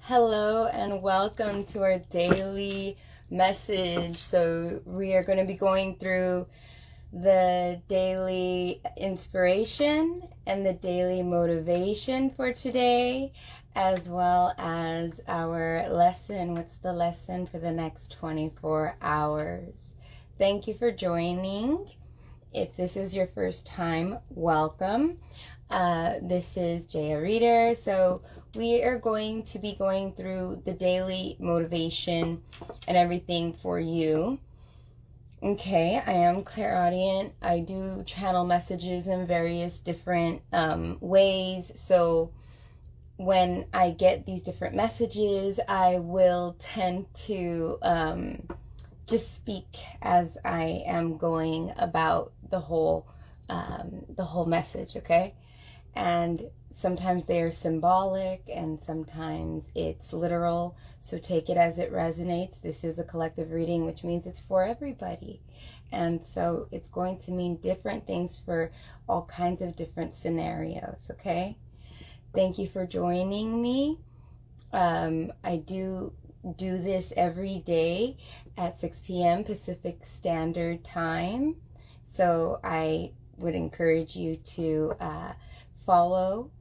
Hello and welcome to our daily message. So we are going to be going through the daily inspiration and the daily motivation for today, as well as our lesson. What's the lesson for the next 24 hours? Thank you for joining. If this is your first time, welcome. This is Jeya Reader. So we are going to be going through the daily motivation and everything for you. Okay, I am clairaudient. I do channel messages in various different ways. So when I get these different messages, I will tend to just speak as I am going about the whole message, okay? And sometimes they are symbolic and sometimes it's literal. So take it as it resonates. This is a collective reading, which means it's for everybody. And so it's going to mean different things for all kinds of different scenarios, okay? Thank you for joining me. I do this every day at 6 p.m. Pacific Standard Time. So I would encourage you to follow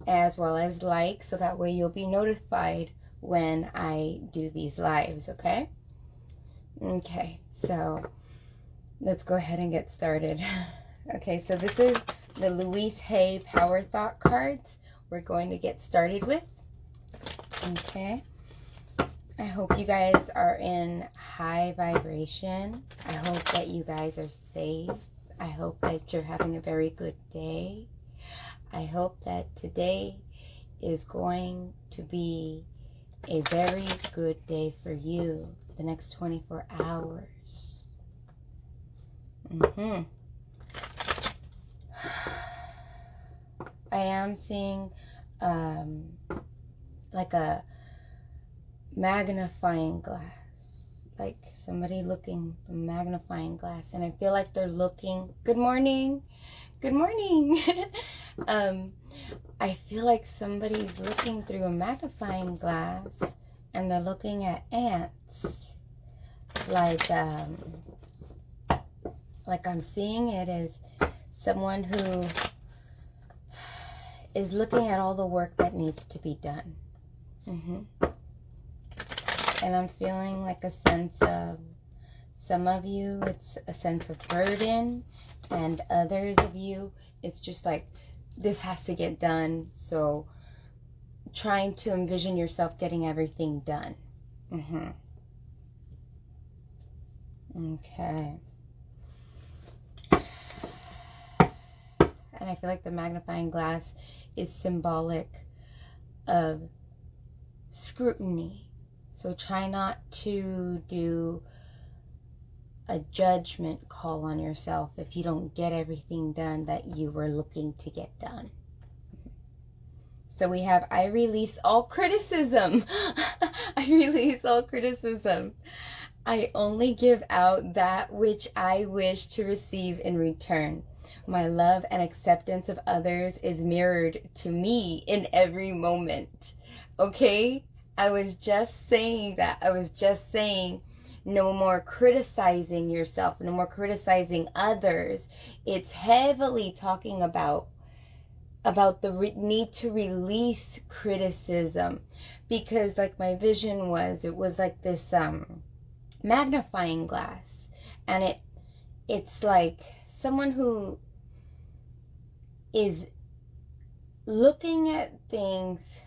as well as like, so that way you'll be notified when I do these lives, okay? Okay, so let's go ahead and get started. Okay, so this is the Louise Hay Power Thought cards we're going to get started with. Okay, I hope you guys are in high vibration. I hope that you guys are safe. I hope that you're having a very good day. I hope that today is going to be a very good day for you, the next 24 hours. I am seeing like a magnifying glass, like somebody looking a magnifying glass, and I feel like they're looking. Good morning. I feel like somebody's looking through a magnifying glass and they're looking at ants, like I'm seeing it as someone who is looking at all the work that needs to be done. And I'm feeling like a sense of, some of you, it's a sense of burden, and others of you, it's just like, this has to get done. So trying to envision yourself getting everything done. Okay. And I feel like the magnifying glass is symbolic of scrutiny. So try not to do a judgment call on yourself if you don't get everything done that you were looking to get done. So we have, I release all criticism. I release all criticism. I only give out that which I wish to receive in return. My love and acceptance of others is mirrored to me in every moment. Okay? I was just saying that. I was just saying, no more criticizing yourself, no more criticizing others. It's heavily talking about the need to release criticism, because like my vision was, it was like this magnifying glass, and it's like someone who is looking at things.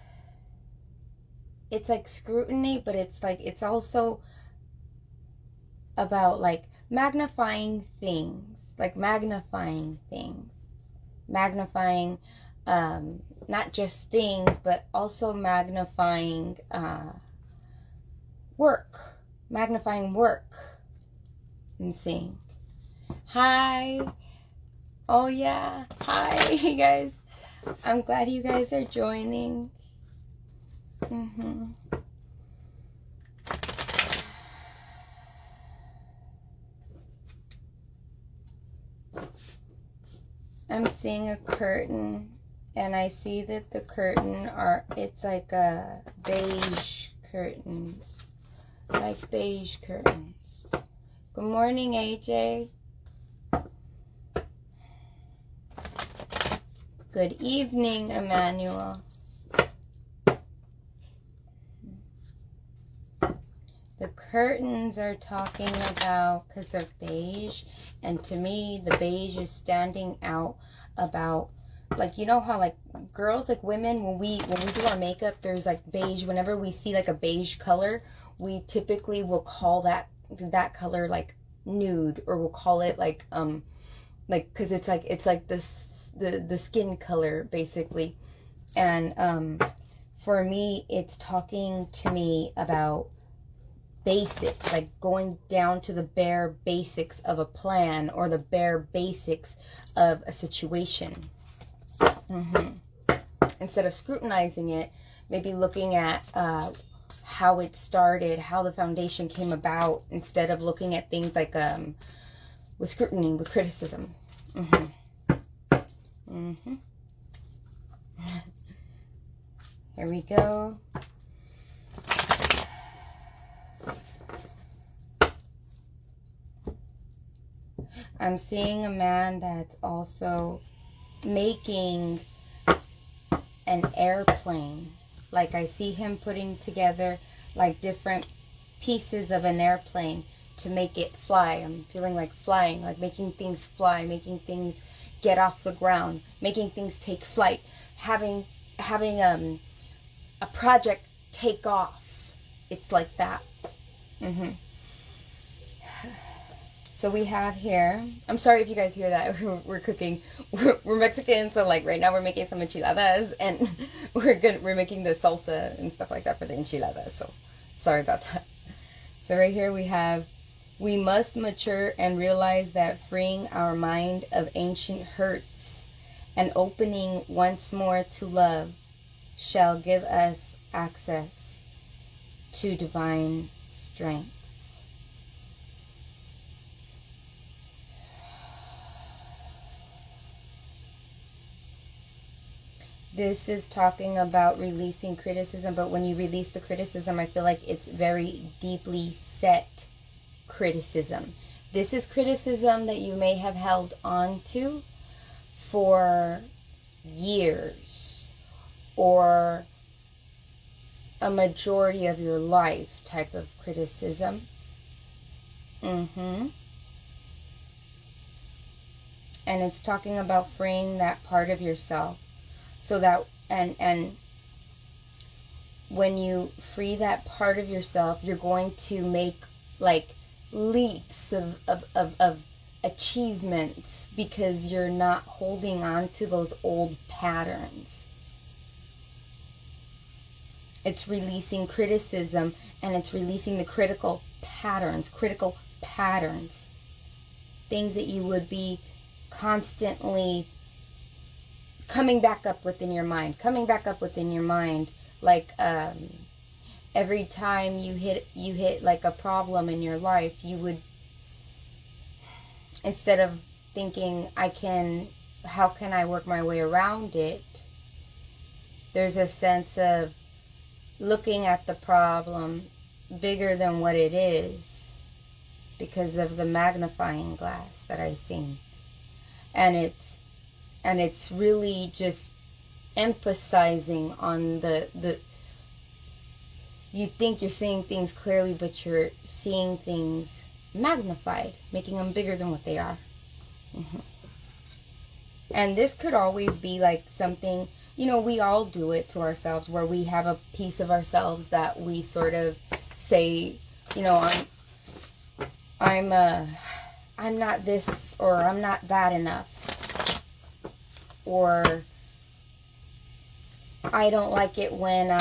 It's like scrutiny, but it's like, it's also about like magnifying things, magnifying not just things, but also magnifying work. I'm seeing. Hi. Oh yeah. Hi, you guys. I'm glad you guys are joining. I'm seeing a curtain And I see that the curtain it's like a beige curtains. Like beige curtains. Good morning, AJ. Good evening, Emmanuel. The curtains are talking about, because they're beige, and to me, the beige is standing out about, like, you know how, like, girls, like women, when we do our makeup, there's, like, beige. Whenever we see, like, a beige color, we typically will call that color, like, nude, or we'll call it, like, because it's like this, the skin color, basically. And, for me, it's talking to me about basics, like going down to the bare basics of a plan or the bare basics of a situation. Instead of scrutinizing it, maybe looking at how it started, how the foundation came about, instead of looking at things like with scrutiny, with criticism. Here we go. I'm seeing a man that's also making an airplane. Like, I see him putting together like different pieces of an airplane to make it fly. I'm feeling like flying, like making things fly, making things get off the ground, making things take flight, having a project take off. It's like that. So we have here, I'm sorry if you guys hear that, we're cooking. We're Mexican, so like right now we're making some enchiladas, and we're making the salsa and stuff like that for the enchiladas, so sorry about that. So right here we have, we must mature and realize that freeing our mind of ancient hurts and opening once more to love shall give us access to divine strength. This is talking about releasing criticism, but when you release the criticism, I feel like it's very deeply set criticism. This is criticism that you may have held on to for years or a majority of your life type of criticism. And it's talking about freeing that part of yourself. So that, and when you free that part of yourself, you're going to make like leaps of achievements, because you're not holding on to those old patterns. It's releasing criticism, and it's releasing the critical patterns, things that you would be constantly coming back up within your mind, like every time you hit like a problem in your life, you would, instead of thinking how can I work my way around it, there's a sense of looking at the problem bigger than what it is, because of the magnifying glass that I've seen. And it's really just emphasizing on the you think you're seeing things clearly, but you're seeing things magnified, making them bigger than what they are. And this could always be like something, we all do it to ourselves, where we have a piece of ourselves that we sort of say, I'm not this, or I'm not that enough. Or I don't like it when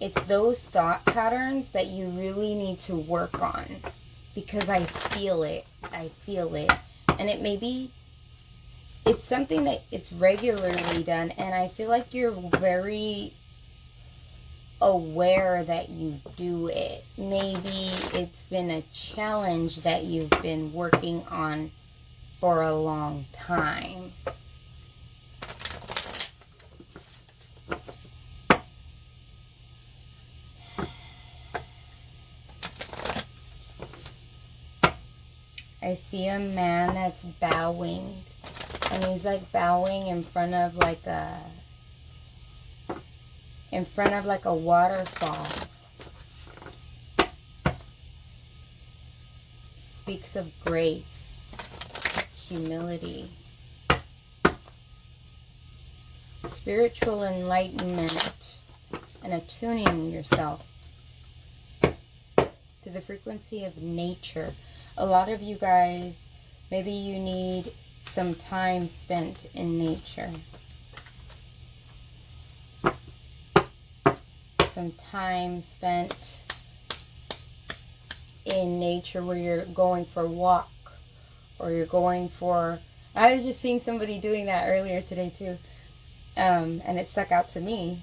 it's those thought patterns that you really need to work on, because I feel it. And it's something that it's regularly done, and I feel like you're very aware that you do it. Maybe it's been a challenge that you've been working on for a long time. I see a man that's bowing, and he's like bowing in front of like a waterfall. Speaks of grace, humility, spiritual enlightenment, and attuning yourself to the frequency of nature. A lot of you guys, maybe you need some time spent in nature. Some time spent in nature where you're going for a walk, or you're going for... I was just seeing somebody doing that earlier today too, and it stuck out to me.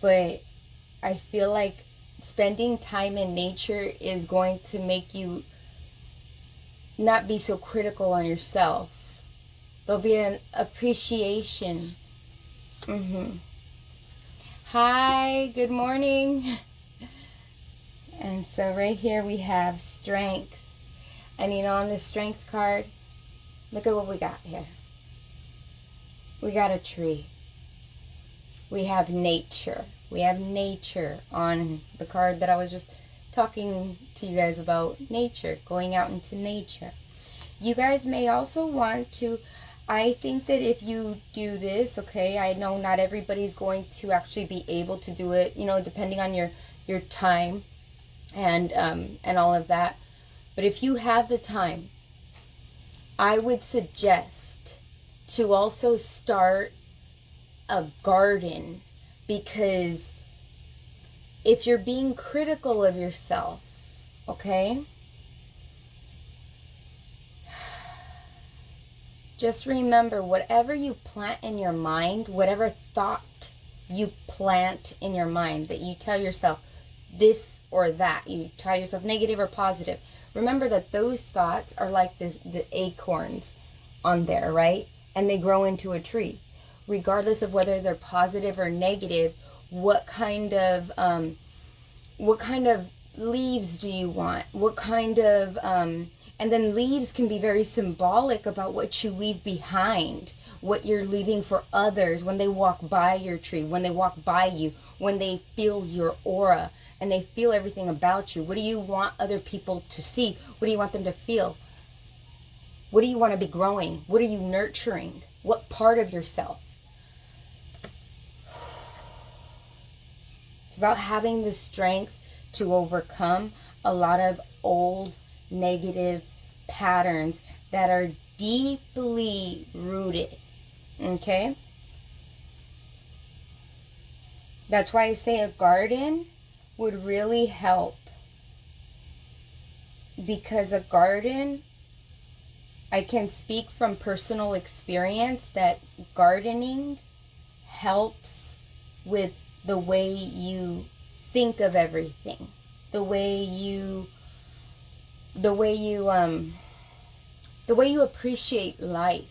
But I feel like spending time in nature is going to make you not be so critical on yourself. There'll be an appreciation. Hi, good morning. And so right here we have strength. And you know, on this strength card, look at what we got here. We got a tree. We have nature. We have nature on the card that I was just talking to you guys about. Nature, going out into nature. You guys may also want to, I think that if you do this, okay, I know not everybody's going to actually be able to do it, you know, depending on your time and all of that. But if you have the time, I would suggest to also start a garden, because if you're being critical of yourself, okay, just remember, whatever you plant in your mind, whatever thought you plant in your mind, that you tell yourself this or that, you tell yourself negative or positive, remember that those thoughts are like the acorns on there, right? And they grow into a tree. Regardless of whether they're positive or negative, what kind of leaves do you want? What kind of and then leaves can be very symbolic about what you leave behind, what you're leaving for others when they walk by your tree, when they walk by you, when they feel your aura and they feel everything about you. What do you want other people to see? What do you want them to feel? What do you want to be growing? What are you nurturing? What part of yourself? It's about having the strength to overcome a lot of old negative patterns that are deeply rooted. Okay? That's why I say a garden would really help. Because a garden, I can speak from personal experience that gardening helps with the way you think of everything, the way you appreciate life,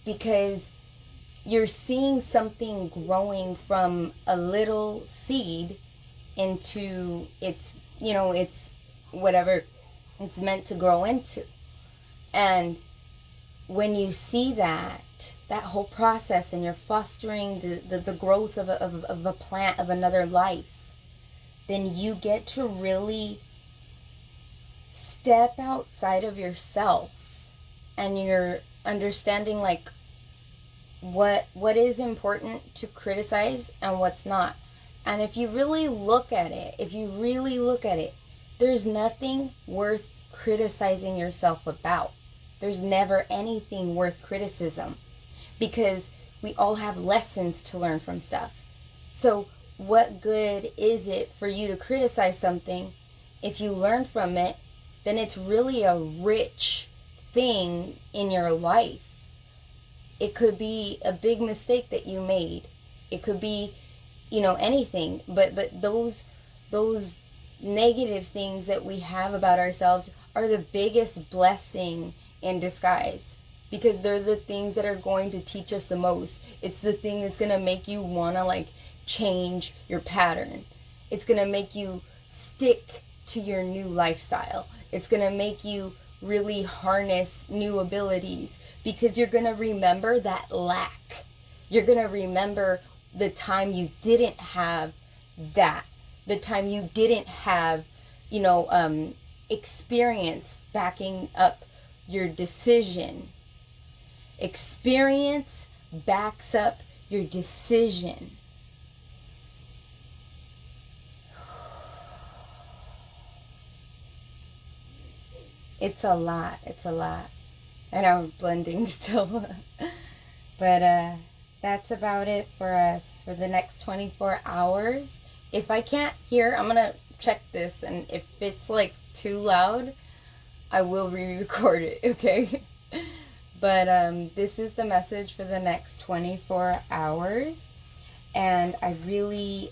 because you're seeing something growing from a little seed into its, you know, it's whatever it's meant to grow into. And when you see that whole process, and you're fostering the growth of a plant, of another life, then you get to really step outside of yourself, and you're understanding like what is important to criticize and what's not. And if you really look at it, there's nothing worth criticizing yourself about. There's never anything worth criticism, because we all have lessons to learn from stuff. So what good is it for you to criticize something if you learn from it? Then it's really a rich thing in your life. It could be a big mistake that you made. It could be, you know, anything. But those negative things that we have about ourselves are the biggest blessing in disguise, because they're the things that are going to teach us the most. It's the thing that's going to make you want to like change your pattern. It's going to make you stick to your new lifestyle. It's going to make you really harness new abilities, because you're going to remember that lack. You're going to remember the time you didn't have that, the time you didn't have, experience backing up your decision. Experience backs up your decision. It's a lot. I know I'm blending still. But that's about it for us for the next 24 hours. If I can't hear, I'm going to check this. And if it's like too loud, I will re-record it, okay? But this is the message for the next 24 hours. And I really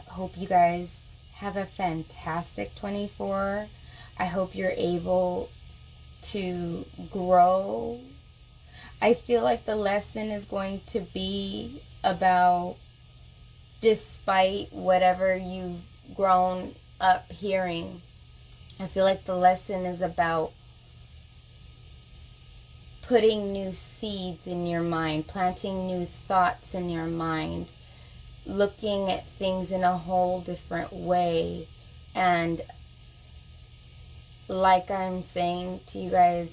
hope you guys have a fantastic 24. I hope you're able to grow. I feel like the lesson is going to be about, despite whatever you've grown up hearing, I feel like the lesson is about putting new seeds in your mind, planting new thoughts in your mind, looking at things in a whole different way. And like I'm saying to you guys,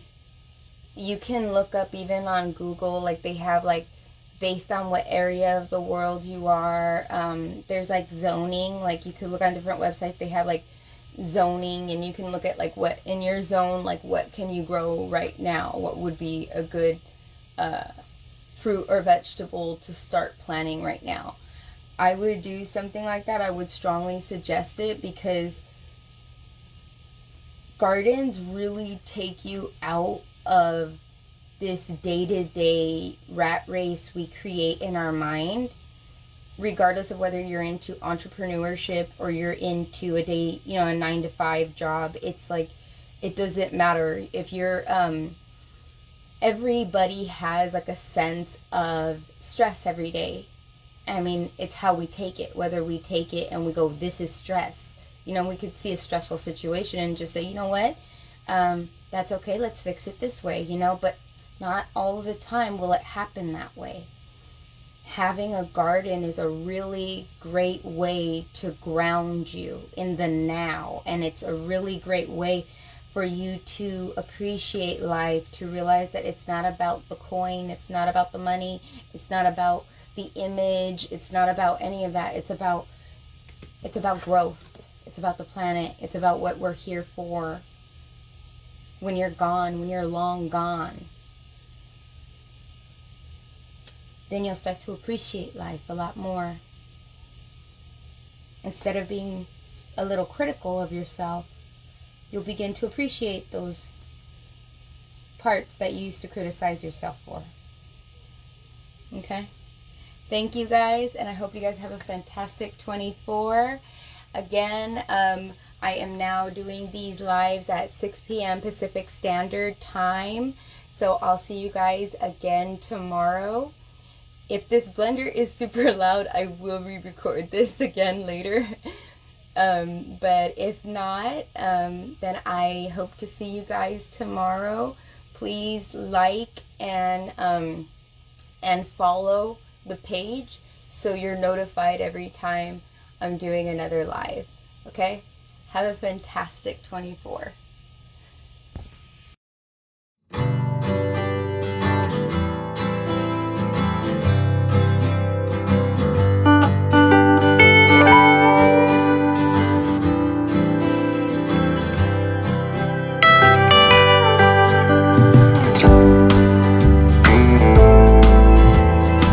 you can look up even on Google, like they have like based on what area of the world you are, there's like zoning, like you could look on different websites, they have like zoning, and you can look at like what in your zone, like what can you grow right now, what would be a good fruit or vegetable to start planting right now. I would do something like that. I would strongly suggest it, because gardens really take you out of this day-to-day rat race we create in our mind, regardless of whether you're into entrepreneurship or you're into a 9-to-5 job. It's like, it doesn't matter if you're everybody has like a sense of stress every day. I mean, it's how we take it, whether we take it and we go, this is stress. We could see a stressful situation and just say, you know what, that's okay, let's fix it this way, but not all the time will it happen that way. Having a garden is a really great way to ground you in the now, and it's a really great way for you to appreciate life, to realize that it's not about the coin, it's not about the money, it's not about the image, it's not about any of that. It's about growth. It's about the planet. It's about what we're here for. When you're gone, when you're long gone, then you'll start to appreciate life a lot more. Instead of being a little critical of yourself, you'll begin to appreciate those parts that you used to criticize yourself for. Okay? Thank you guys, and I hope you guys have a fantastic 24. Again, I am now doing these lives at 6 p.m. Pacific Standard Time. So I'll see you guys again tomorrow. If this blender is super loud, I will re-record this again later. But if not, then I hope to see you guys tomorrow. Please like and follow the page so you're notified every time I'm doing another live. Okay? Have a fantastic 24.